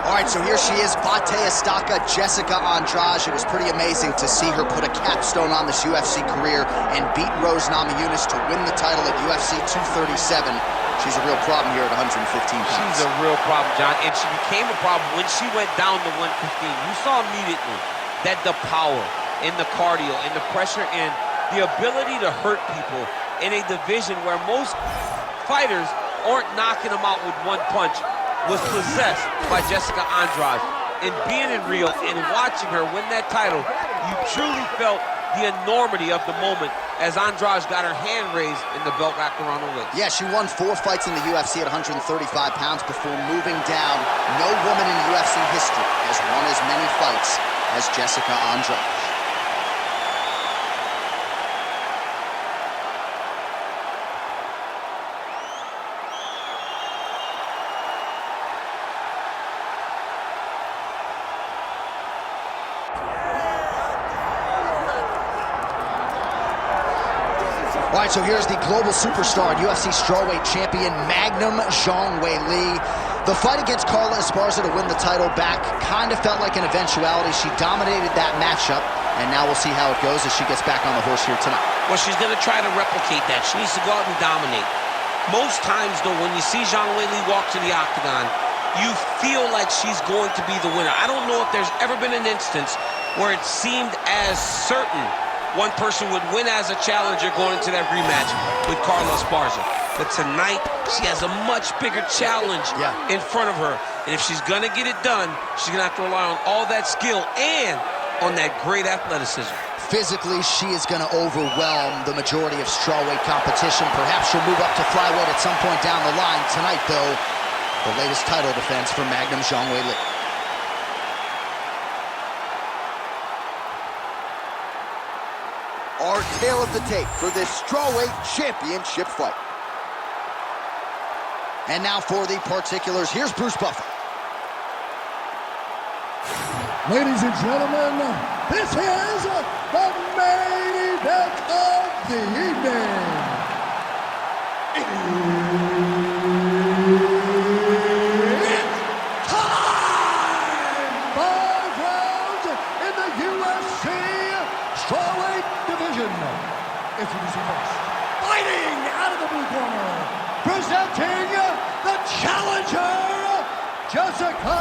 All right, so here she is, Bate Estaca, Jessica Andrade. It was pretty amazing to see her put a capstone on this UFC career and beat Rose Namajunas to win the title at UFC 237. She's a real problem here at 115 pounds. She's a real problem, John, and she became a problem when she went down to 115. You saw immediately that the power and the cardio and the pressure and the ability to hurt people in a division where most fighters aren't knocking them out with one punch was possessed by Jessica Andrade. And being in Rio and watching her win that title, you truly felt the enormity of the moment as Andrade got her hand raised and the belt wrapped around her waist. Yeah, she won 4 fights in the UFC at 135 pounds before moving down. No woman in UFC history has won as many fights as Jessica Andrade. All right, so here's the global superstar and UFC strawweight champion, Zhang Weili. The fight against Carla Esparza to win the title back kind of felt like an eventuality. She dominated that matchup, and now we'll see how it goes as she gets back on the horse here tonight. Well, she's going to try to replicate that. She needs to go out and dominate. Most times, though, when you see Zhang Weili walk to the octagon, you feel like she's going to be the winner. I don't know if there's ever been an instance where it seemed as certain one person would win as a challenger going into that rematch with Carla Esparza. But tonight, she has a much bigger challenge in front of her. And if she's going to get it done, she's going to have to rely on all that skill and on that great athleticism. Physically, she is going to overwhelm the majority of strawweight competition. Perhaps she'll move up to flyweight at some point down the line. Tonight, though, the latest title defense for Zhang Weili. Our tale of the tape for this strawweight championship fight. And now for the particulars, here's Bruce Buffer. Ladies and gentlemen, this is the main event of the evening. It's time! 5 rounds in the UFC strawweight division. Introducing first, fighting out of the blue corner, presenting the challenger, Jessica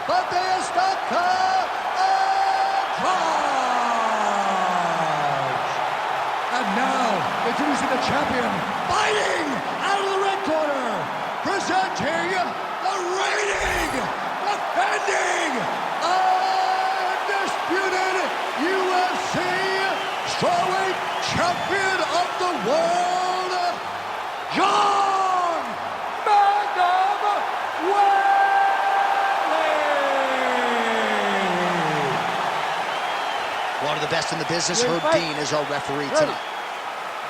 Estaca Andrade. And now, introducing the champion, fighting out of the red corner, presenting the reigning, defending, undisputed UFC strawweight champion of the world, John Weili. One of the best in the business, Herb Dean, is our referee tonight.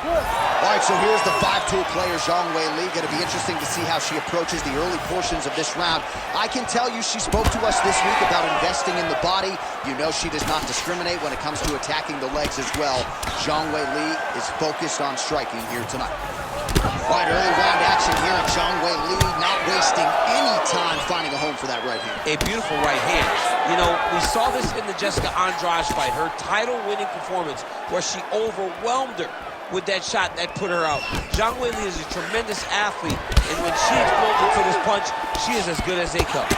All right, so here's the 5-tool player, Zhang Weili. Going to be interesting to see how she approaches the early portions of this round. I can tell you she spoke to us this week about investing in the body. You know she does not discriminate when it comes to attacking the legs as well. Zhang Weili is focused on striking here tonight. All right, early round action here, and Zhang Weili not wasting any time finding a home for that right hand. A beautiful right hand. You know, we saw this in the Jessica Andrade fight, her title-winning performance, where she overwhelmed her with that shot that put her out. Zhang Weili is a tremendous athlete, and when she explodes into this punch, she is as good as they come.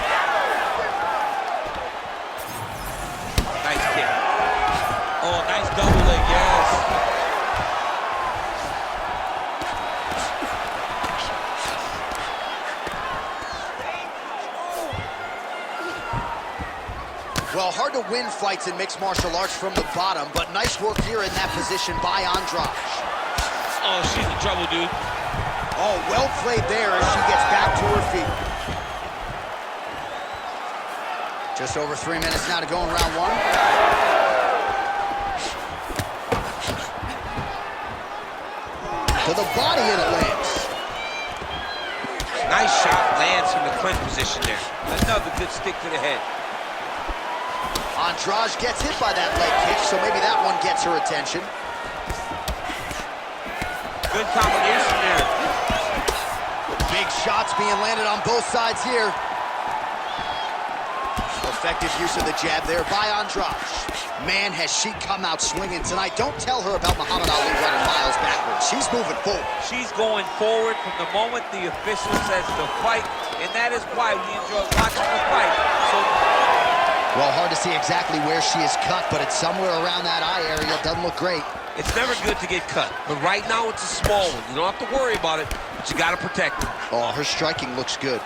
Nice kick. Oh, nice double leg, yes. Well, hard to win fights in mixed martial arts from the bottom, but nice work here in that position by Andrade. Oh, she's in trouble, dude. Oh, well played there as she gets back to her feet. Just over 3 minutes now to go in round 1. To the body and it lands. Nice shot lands from the clinch position there. Another good stick to the head. Andrade gets hit by that leg kick, so maybe that one gets her attention. Good combination there. Big shots being landed on both sides here. Effective use of the jab there by Andrade. Man, has she come out swinging tonight. Don't tell her about Muhammad Ali running miles backwards. She's moving forward. She's going forward from the moment the official says to fight, and that is why we enjoy watching the fight. Well, hard to see exactly where she is cut, but it's somewhere around that eye area. Doesn't look great. It's never good to get cut, but right now it's a small one. You don't have to worry about it, but you got to protect it. Oh, her striking looks good.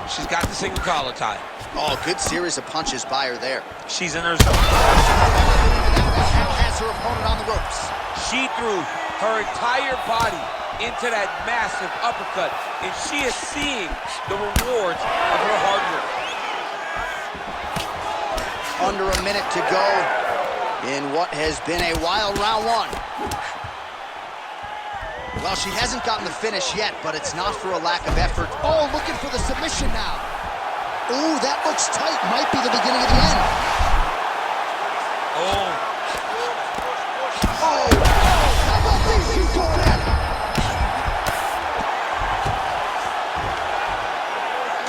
She's got the single collar tie. Oh, good series of punches by her there. She's in her zone. Has her opponent on the ropes. She threw her entire body into that massive uppercut, and she is seeing the rewards of her hard work. Under a minute to go in what has been a wild round one. Well, she hasn't gotten the finish yet, but it's not for a lack of effort. Oh, looking for the submission now. Ooh, that looks tight. Might be the beginning of the end. Oh. Oh. How about this? She's going at it.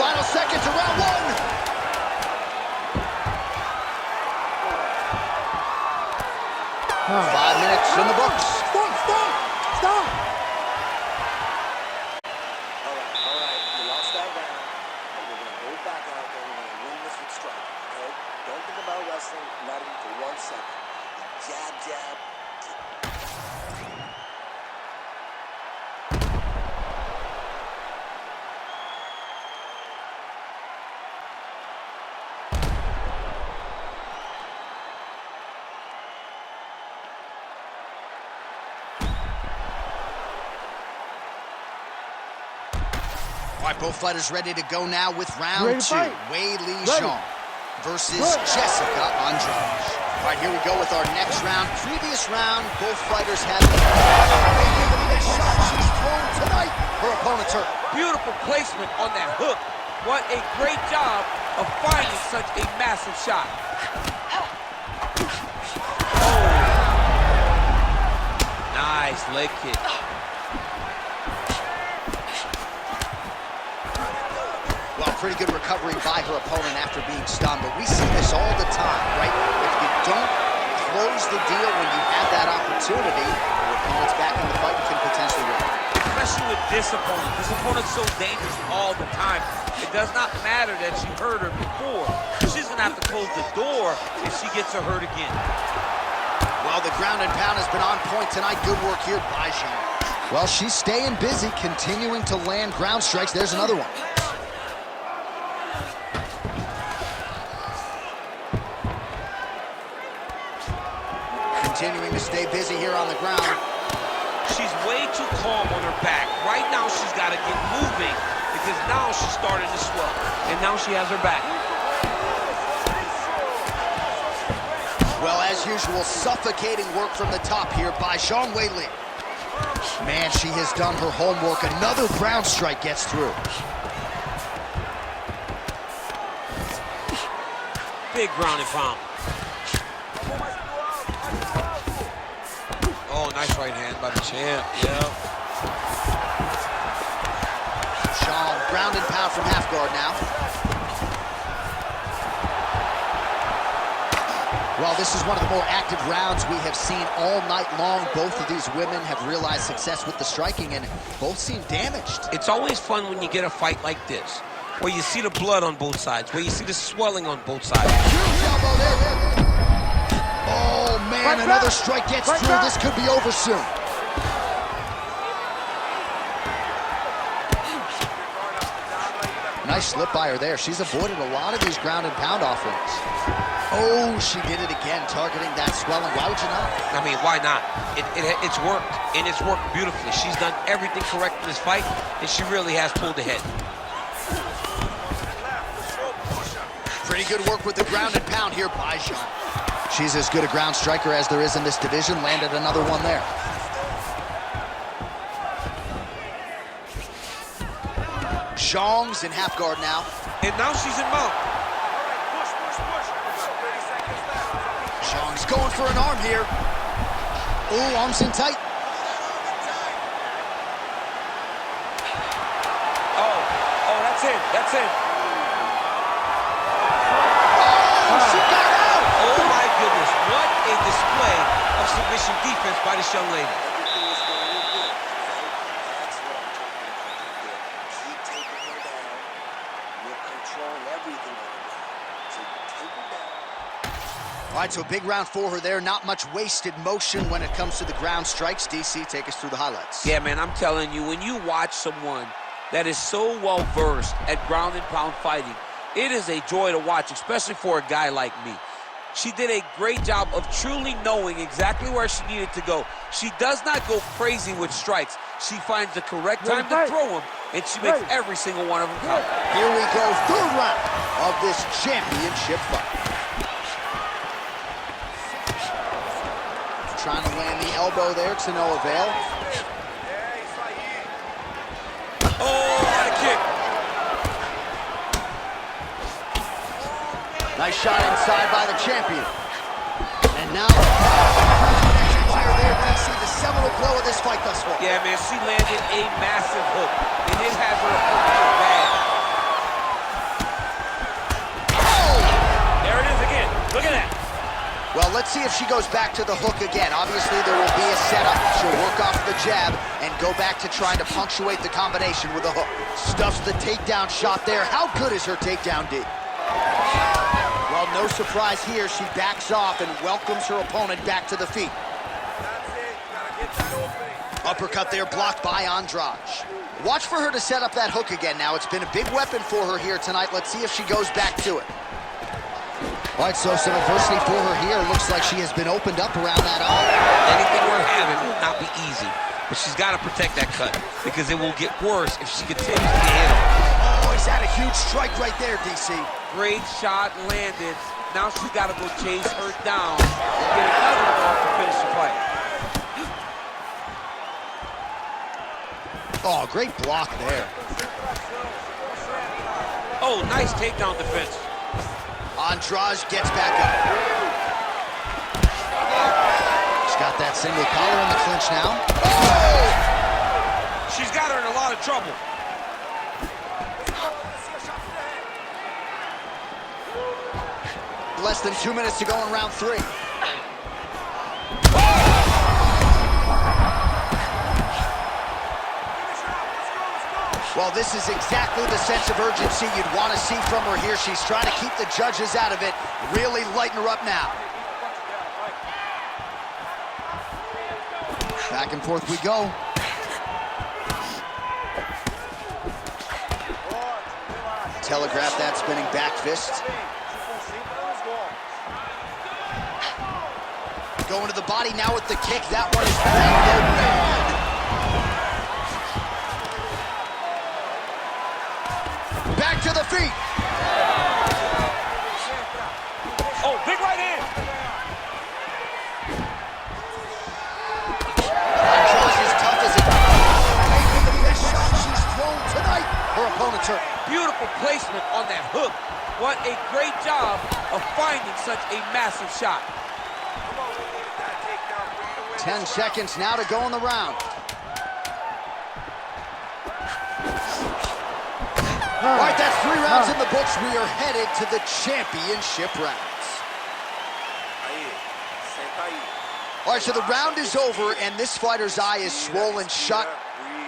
Final seconds of round one. 5 minutes in the books. Stop! All right, you lost that round, and we're going to go back out there, we're going to win this with striking, okay? Don't think about wrestling, not even for 1 second. Jab, jab. All right, both fighters ready to go now with round two. Weili Zhang versus Jessica Andrade. All right, here we go with our next round. Previous round, both fighters had the shot she's thrown tonight. Her opponent's hurt. Beautiful placement on that hook. What a great job of finding such a massive shot. Oh. Nice leg kick. Well, pretty good recovery by her opponent after being stunned, but we see this all the time, right? If you don't close the deal when you have that opportunity, your opponent's back in the fight and can potentially win. Especially with this opponent. This opponent's so dangerous all the time. It does not matter that she hurt her before. She's going to have to close the door if she gets her hurt again. Well, the ground and pound has been on point tonight. Good work here by Zhang. Well, she's staying busy, continuing to land ground strikes. There's another one. Continuing to stay busy here on the ground. She's way too calm on her back. Right now, she's got to get moving because now she's starting to swell. And now she has her back. Well, as usual, suffocating work from the top here by Weili. Man, she has done her homework. Another ground strike gets through. Big ground and pound. Oh, nice right hand by the champ. Yeah. Zhang, ground and pound from half guard now. Well, this is one of the more active rounds we have seen all night long. Both of these women have realized success with the striking, and both seem damaged. It's always fun when you get a fight like this, where you see the blood on both sides, where you see the swelling on both sides. Huge elbow there. Oh, man, another strike gets through. This could be over soon. Nice slip by her there. She's avoided a lot of these ground and pound offerings. Oh, she did it again, targeting that swelling. Why would you not? I mean, why not? It's worked, and it's worked beautifully. She's done everything correct in this fight, and she really has pulled ahead. Pretty good work with the ground and pound here by Zhang. She's as good a ground striker as there is in this division. Landed another one there. Zhang's in half guard now. And now she's in mount. Zhang's going for an arm here. Ooh, arms in tight. Oh, that's it. display of submission defense by this young lady. Everything is going good, okay? That's what I'm talking about there. Keep taking her down. You're controlling everything on the ground. So you take her down. All right, so big round for her there. Not much wasted motion when it comes to the ground strikes. DC, take us through the highlights. Yeah, man, I'm telling you, when you watch someone that is so well-versed at ground and pound fighting, it is a joy to watch, especially for a guy like me. She did a great job of truly knowing exactly where she needed to go. She does not go crazy with strikes. She finds the correct time to throw them, and she makes every single one of them count. Here we go, third round of this championship fight. Trying to land the elbow there to no avail. Oh, what a kick. Nice shot inside by the champion. And now, there, DC, the seminal blow of this fight thus far. Yeah, man, she landed a massive hook, and it has her opponent bad. Oh! There it is again. Look at that. Well, let's see if she goes back to the hook again. Obviously, there will be a setup. She'll work off the jab and go back to trying to punctuate the combination with a hook. Stuffs the takedown shot there. How good is her takedown, D? Well, no surprise here. She backs off and welcomes her opponent back to the feet. Uppercut there blocked by Andrade. Watch for her to set up that hook again now. It's been a big weapon for her here tonight. Let's see if she goes back to it. All right, so some adversity for her here. Looks like she has been opened up around that arm. Anything we're having will not be easy, but she's got to protect that cut because it will get worse if she continues to get hit. Oh, he's had a huge strike right there, DC. Great shot landed. Now she's got to go chase her down and get another one off to finish the fight. Oh, great block there. Oh, nice takedown defense. Andrade gets back up. She's got that single collar in the clinch now. Oh! She's got her in a lot of trouble. Less than 2 minutes to go in round 3. Well, this is exactly the sense of urgency you'd want to see from her here. She's trying to keep the judges out of it, really lighten her up now. Back and forth we go. Telegraph that spinning back fist. Going to the body now with the kick. That one is bad. Back to the feet. Oh, big right hand. Andrade is tough as it making the best shot she's thrown tonight. Her opponent's hurt. Beautiful placement on that hook. What a great job of finding such a massive shot. 10 seconds now to go in the round. All right, that's 3 rounds in the books. We are headed to the championship rounds. All right, so the round is over, and this fighter's eye is swollen shut.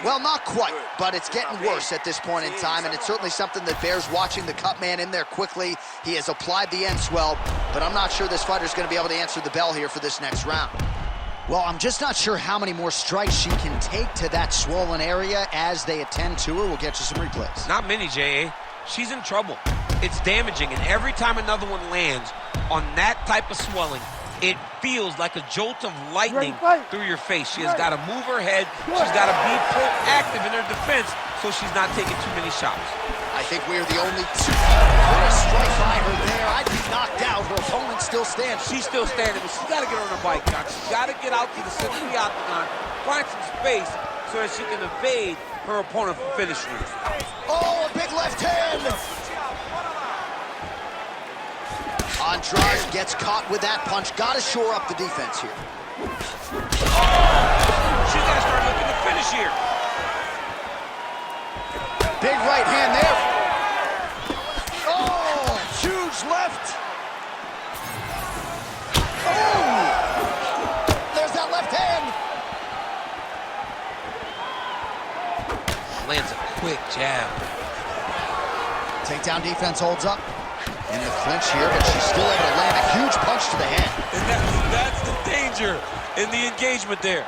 Well, not quite, but it's getting worse at this point in time, and it's certainly something that bears watching. The cut man in there quickly. He has applied the end swell, but I'm not sure this fighter's going to be able to answer the bell here for this next round. Well, I'm just not sure how many more strikes she can take to that swollen area as they attend to her. We'll get you some replays. Not many, J.A. She's in trouble. It's damaging, and every time another one lands on that type of swelling, it feels like a jolt of lightning through your face. She has got to move her head. She's got to be proactive in her defense so she's not taking too many shots. I think we are the only two. What a strike by her there. I'd be knocked out. Her opponent still stands. She's still standing, but she's got to get on her bike, John. She's got to get out to the center of the octagon, find some space so that she can evade her opponent from finishing her. Oh, a big left hand. Andrade gets caught with that punch. Got to shore up the defense here. She's got to start looking to finish here. Big right hand there. Oh, huge left. Oh, Lands a quick jab. Takedown defense holds up in the clinch here, but she's still able to land a huge punch to the head. And that's the danger in the engagement there.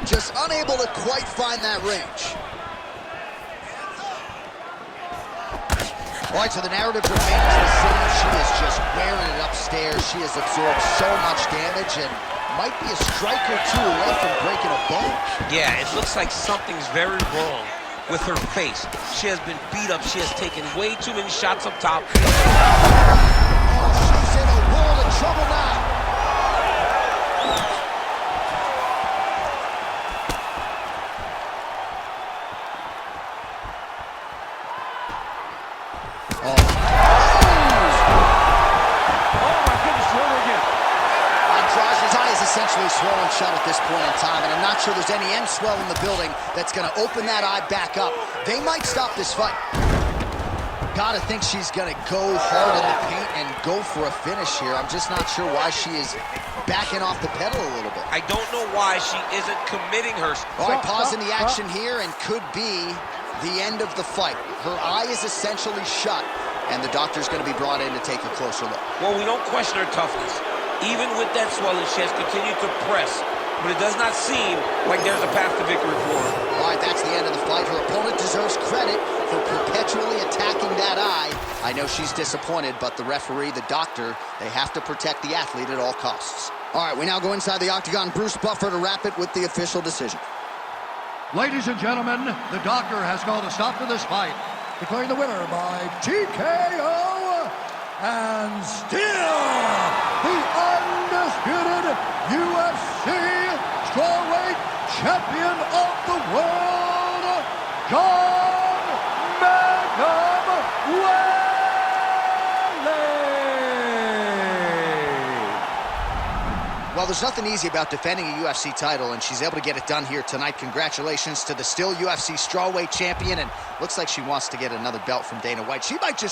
Just unable to quite find that range. All right, so the narrative remains the same. She is just wearing it upstairs. She has absorbed so much damage and might be a strike or two away from breaking a bone. Yeah, it looks like something's very wrong with her face. She has been beat up. She has taken way too many shots up top. Oh, she's in a world of trouble now. Essentially swollen shut at this point in time, and I'm not sure there's any end swell in the building that's going to open that eye back up. They might stop this fight. Gotta think she's going to go hard in the paint and go for a finish here. I'm just not sure why she is backing off the pedal a little bit. I don't know why she isn't committing her. All right, pausing the action here, and could be the end of the fight. Her eye is essentially shut, and the doctor's going to be brought in to take a closer look. Well, we don't question her toughness. Even with that swelling, she has continued to press, but it does not seem like there's a path to victory for her. All right, that's the end of the fight. Her opponent deserves credit for perpetually attacking that eye. I know she's disappointed, but the referee, the doctor, they have to protect the athlete at all costs. All right, we now go inside the octagon. Bruce Buffer to wrap it with the official decision. Ladies and gentlemen, the doctor has called a stop to this fight, declaring the winner by TKO and still the undisputed UFC strawweight champion of the world, John Weili. Well, there's nothing easy about defending a UFC title, and she's able to get it done here tonight. Congratulations to the still UFC strawweight champion, and looks like she wants to get another belt from Dana White. She might just